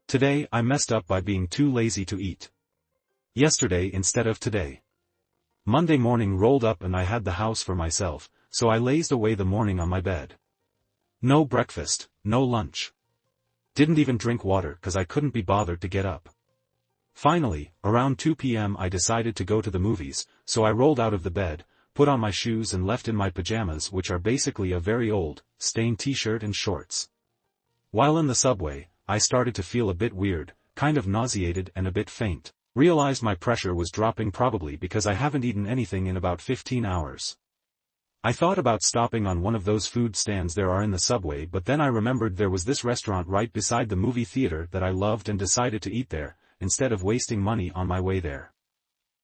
Today I messed up by being too lazy to eat. Yesterday instead of today. Monday morning rolled up and I had the house for myself, so I lazed away the morning on my bed. No breakfast, no lunch. Didn't even drink water cause I couldn't be bothered to get up. Finally, around 2 p.m. I decided to go to the movies, so I rolled out of the bed, put on my shoes and left in my pajamas, which are basically a very old, stained t-shirt and shorts. While in the subway, I started to feel a bit weird, kind of nauseated and a bit faint. Realized my pressure was dropping probably because I haven't eaten anything in about 15 hours. I thought about stopping on one of those food stands there are in the subway, but then I remembered there was this restaurant right beside the movie theater that I loved and decided to eat there, instead of wasting money on my way there.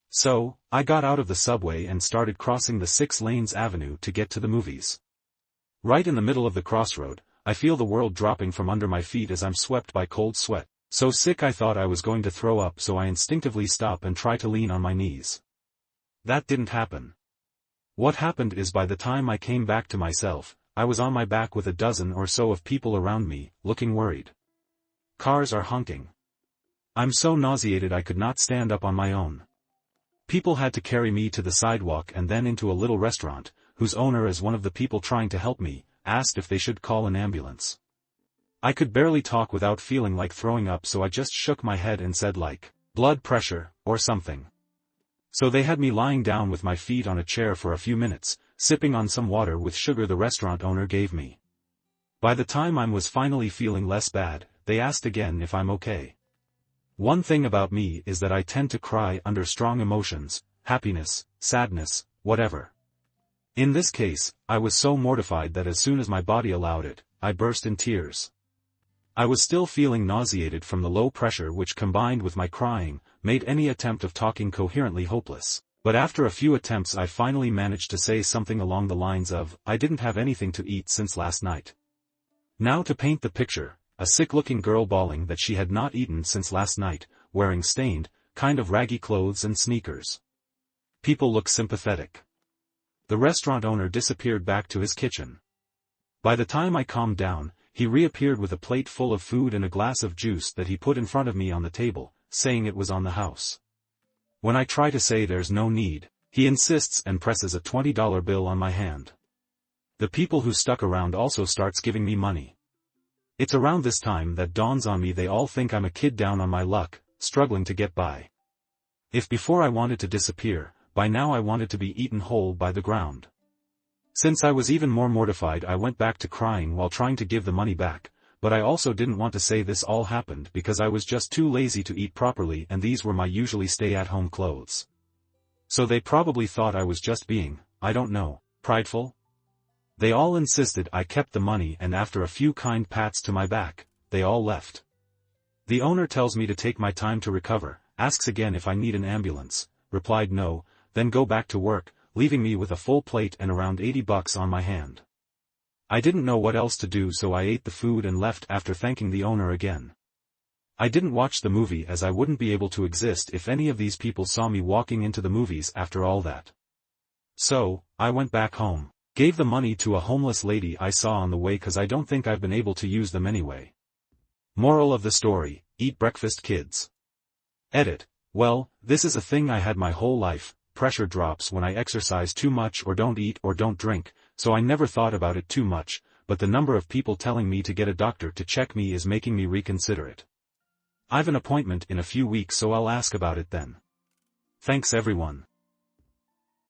So, I got out of the subway and started crossing the 6 lanes avenue to get to the movies. Right in the middle of the crossroad, I feel the world dropping from under my feet as I'm swept by cold sweat. So sick I thought I was going to throw up, so I instinctively stop and try to lean on my knees. That didn't happen. What happened is by the time I came back to myself, I was on my back with a dozen or so of people around me, looking worried. Cars are honking. I'm so nauseated I could not stand up on my own. People had to carry me to the sidewalk and then into a little restaurant, whose owner, as one of the people trying to help me, asked if they should call an ambulance. I could barely talk without feeling like throwing up, so I just shook my head and said like, blood pressure, or something. So they had me lying down with my feet on a chair for a few minutes, sipping on some water with sugar the restaurant owner gave me. By the time I was finally feeling less bad, they asked again if I'm okay. One thing about me is that I tend to cry under strong emotions, happiness, sadness, whatever. In this case, I was so mortified that as soon as my body allowed it, I burst in tears. I was still feeling nauseated from the low pressure, which combined with my crying, made any attempt of talking coherently hopeless. But after a few attempts I finally managed to say something along the lines of, I didn't have anything to eat since last night. Now to paint the picture, a sick-looking girl bawling that she had not eaten since last night, wearing stained, kind of raggy clothes and sneakers. People look sympathetic. The restaurant owner disappeared back to his kitchen. By the time I calmed down, he reappeared with a plate full of food and a glass of juice that he put in front of me on the table, saying it was on the house. When I try to say there's no need, he insists and presses a $20 bill on my hand. The people who stuck around also starts giving me money. It's around this time that dawns on me they all think I'm a kid down on my luck, struggling to get by. If before I wanted to disappear, by now I wanted to be eaten whole by the ground. Since I was even more mortified, I went back to crying while trying to give the money back, but I also didn't want to say this all happened because I was just too lazy to eat properly, and these were my usually stay-at-home clothes. So they probably thought I was just being, I don't know, prideful? They all insisted I kept the money, and after a few kind pats to my back, they all left. The owner tells me to take my time to recover, asks again if I need an ambulance, replied no, then go back to work, leaving me with a full plate and around $80 on my hand. I didn't know what else to do, so I ate the food and left after thanking the owner again. I didn't watch the movie as I wouldn't be able to exist if any of these people saw me walking into the movies after all that. So, I went back home. Gave the money to a homeless lady I saw on the way cause I don't think I've been able to use them anyway. Moral of the story, eat breakfast, kids. Edit. Well, this is a thing I had my whole life. Pressure drops when I exercise too much or don't eat or don't drink, so I never thought about it too much, but the number of people telling me to get a doctor to check me is making me reconsider it. I've an appointment in a few weeks, so I'll ask about it then. Thanks everyone.